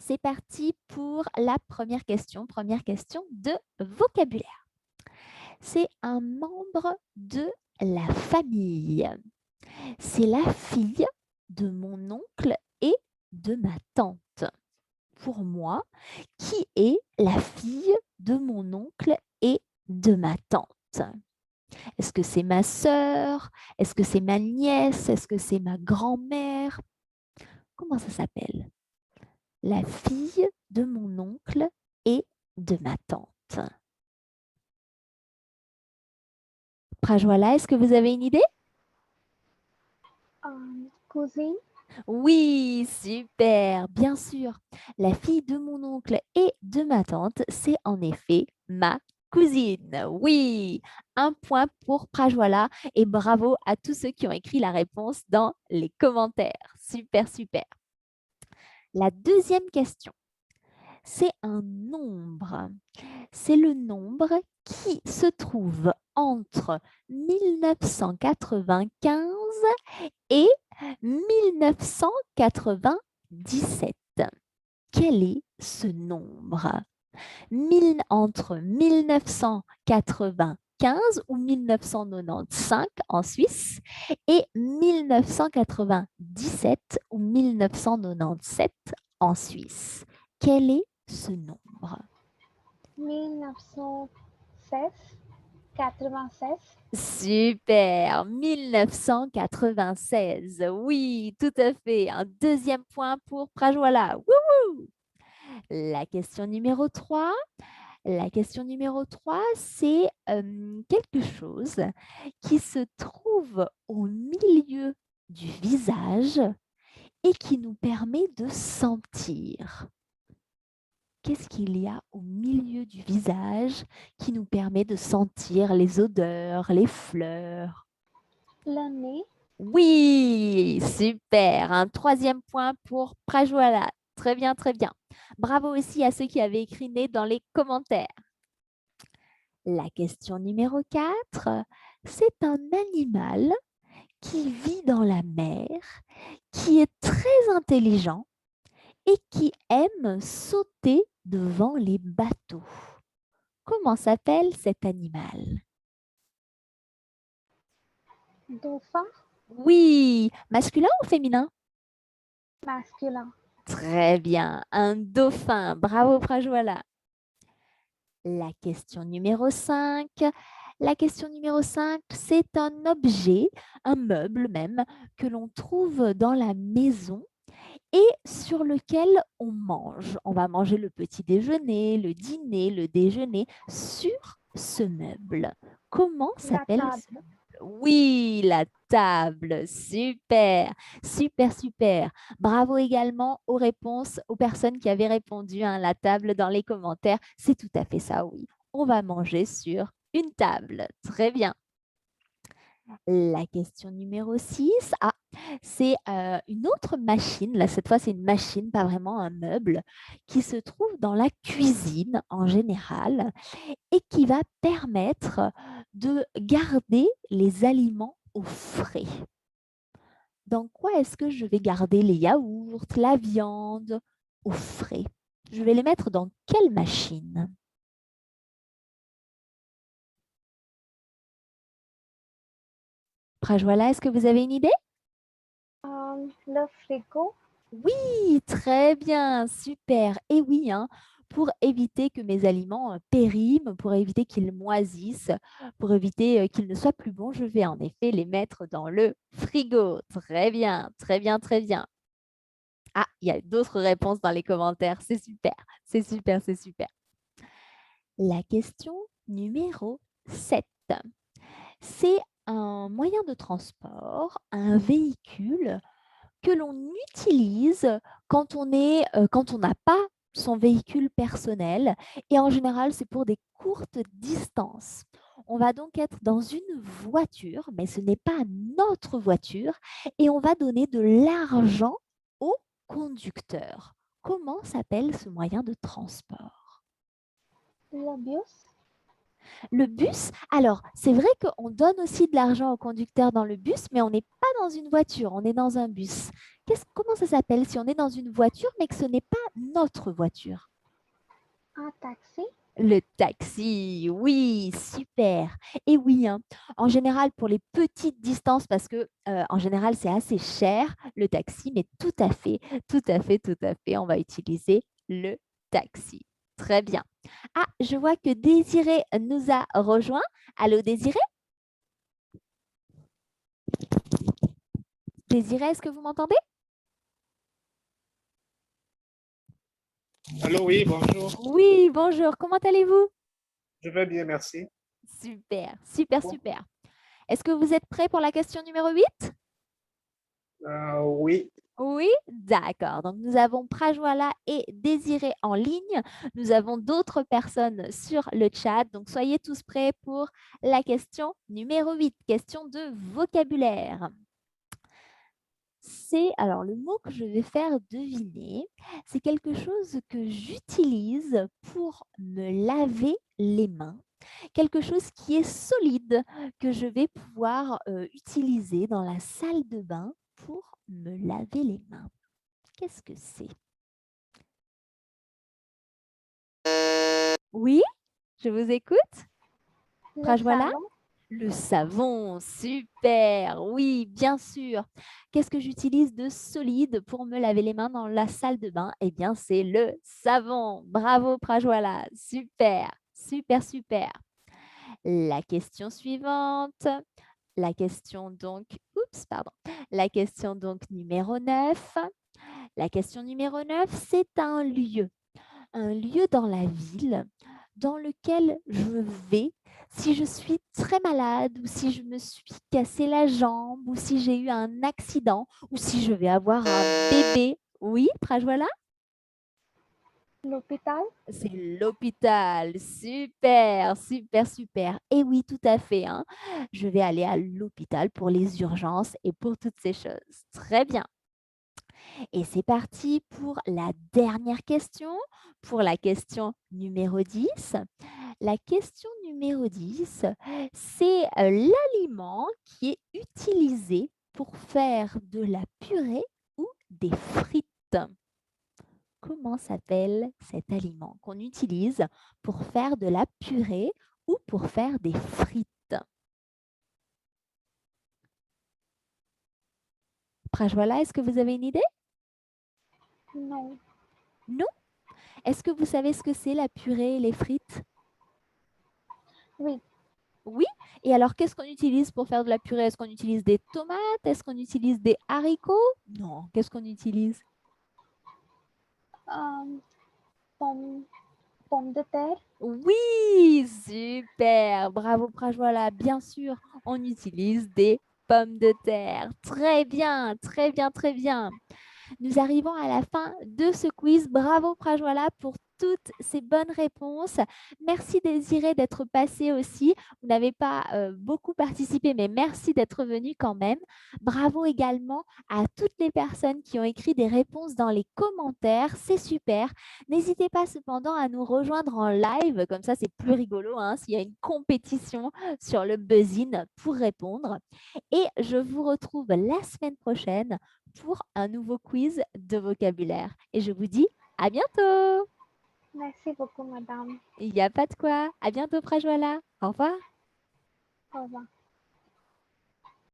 c'est parti pour la première question de vocabulaire. C'est un membre de la famille. C'est la fille de mon oncle et de ma tante. Pour moi, qui est la fille de mon oncle et de ma tante? Est-ce que c'est ma sœur? Est-ce que c'est ma nièce? Est-ce que c'est ma grand-mère? Comment ça s'appelle? La fille de mon oncle et de ma tante. Prajwala, est-ce que vous avez une idée? Cousine. Oui, super, bien sûr. La fille de mon oncle et de ma tante, c'est en effet ma cousine. Oui, un point pour Prajwala et bravo à tous ceux qui ont écrit la réponse dans les commentaires. Super, super. La deuxième question, c'est un nombre. C'est le nombre qui se trouve entre 1995 et 1997. Quel est ce nombre? Entre 1995 ou 1995 en Suisse et 1997 ou 1997 en Suisse. Quel est ce nombre? 1996. 96. Super, 1996. Oui, tout à fait. Un deuxième point pour Prajwala. Wouhou! La question numéro 3. La question numéro 3, c'est quelque chose qui se trouve au milieu du visage et qui nous permet de sentir. Qu'est-ce qu'il y a au milieu du visage qui nous permet de sentir les odeurs, les fleurs? Le nez. Oui, super. Un troisième point pour Prajwala. Très bien, très bien. Bravo aussi à ceux qui avaient écrit né dans les commentaires. La question numéro 4, c'est un animal qui vit dans la mer, qui est très intelligent et qui aime sauter devant les bateaux. Comment s'appelle cet animal? Dauphin. Oui, masculin ou féminin? Masculin. Très bien, un dauphin. Bravo Prajwala. La question numéro 5. La question numéro 5, c'est un objet, un meuble même, que l'on trouve dans la maison et sur lequel on mange. On va manger le petit déjeuner, le dîner, le déjeuner sur ce meuble. Comment La s'appelle ce table. meuble? Oui, la table. Super, super, super. Bravo également aux réponses, aux personnes qui avaient répondu à la table dans les commentaires. C'est tout à fait ça, oui. On va manger sur une table. Très bien. La question numéro 6, c'est une autre machine. Là, cette fois, c'est une machine, pas vraiment un meuble, qui se trouve dans la cuisine en général et qui va permettre de garder les aliments au frais. Dans quoi est-ce que je vais garder les yaourts, la viande au frais? Je vais les mettre dans quelle machine? Prajwala, est-ce que vous avez une idée? Le frigo. Oui, très bien, super. Et oui, hein, pour éviter que mes aliments périment, pour éviter qu'ils moisissent, pour éviter qu'ils ne soient plus bons, je vais en effet les mettre dans le frigo. Très bien, très bien, très bien. Ah, il y a d'autres réponses dans les commentaires. C'est super, c'est super, c'est super. La question numéro 7. C'est un moyen de transport, un véhicule que l'on utilise quand on n'a pas son véhicule personnel. Et en général, c'est pour des courtes distances. On va donc être dans une voiture, mais ce n'est pas notre voiture, et on va donner de l'argent au conducteur. Comment s'appelle ce moyen de transport? Le bus. Le bus, alors c'est vrai qu'on donne aussi de l'argent au conducteur dans le bus, mais on n'est pas dans une voiture, on est dans un bus. Comment ça s'appelle si on est dans une voiture mais que ce n'est pas notre voiture? Un taxi. Le taxi, oui, super. Et oui, hein, en général, pour les petites distances, parce que en général, c'est assez cher, le taxi, mais tout à fait, tout à fait, tout à fait, on va utiliser le taxi. Très bien. Ah, je vois que Désiré nous a rejoint. Allô, Désiré? Désiré, est-ce que vous m'entendez? Allô, oui, bonjour. Oui, bonjour, comment allez-vous? Je vais bien, merci. Super, super, Bon, super. Est-ce que vous êtes prêts pour la question numéro 8? oui, Oui, d'accord. Donc, nous avons Prajwala et Désiré en ligne. Nous avons d'autres personnes sur le chat. Donc, soyez tous prêts pour la question numéro 8, question de vocabulaire. Alors, le mot que je vais faire deviner, c'est quelque chose que j'utilise pour me laver les mains. Quelque chose qui est solide, que je vais pouvoir utiliser dans la salle de bain pour me laver les mains. Qu'est-ce que c'est? Oui, je vous écoute. Le Prajwala? savon. Le savon, super, oui, bien sûr. Qu'est-ce que j'utilise de solide pour me laver les mains dans la salle de bain? Eh bien, c'est le savon. Bravo, Prajwala, super, super, super. La question suivante. La question donc, oups, pardon. La question donc numéro 9. La question numéro 9, c'est un lieu dans la ville dans lequel je vais si je suis très malade ou si je me suis cassé la jambe ou si j'ai eu un accident ou si je vais avoir un bébé. Oui, Prajwala? L'hôpital. C'est l'hôpital. Super, super, super. Et oui, tout à fait, hein. Je vais aller à l'hôpital pour les urgences et pour toutes ces choses. Très bien. Et c'est parti pour la dernière question, pour la question numéro 10. La question numéro 10, c'est l'aliment qui est utilisé pour faire de la purée ou des frites. Comment s'appelle cet aliment qu'on utilise pour faire de la purée ou pour faire des frites? Prajwala, est-ce que vous avez une idée? Non. Non? Est-ce que vous savez ce que c'est la purée et les frites? Oui. Oui. Et alors, qu'est-ce qu'on utilise pour faire de la purée? Est-ce qu'on utilise des tomates? Est-ce qu'on utilise des haricots? Non. Qu'est-ce qu'on utilise? Pomme, pomme de terre. Oui, super. Bravo, Prajwala. Bien sûr, on utilise des pommes de terre. Très bien, très bien, très bien. Nous arrivons à la fin de ce quiz. Bravo Prajwala pour toutes ces bonnes réponses. Merci Désiré d'être passé aussi. Vous n'avez pas beaucoup participé, mais merci d'être venu quand même. Bravo également à toutes les personnes qui ont écrit des réponses dans les commentaires. C'est super. N'hésitez pas cependant à nous rejoindre en live. Comme ça, c'est plus rigolo hein, s'il y a une compétition sur le Buzzin pour répondre. Et je vous retrouve la semaine prochaine pour un nouveau quiz de vocabulaire. Et je vous dis à bientôt. Merci beaucoup, madame. Il n'y a pas de quoi. À bientôt, Prajwala. Au revoir. Au revoir.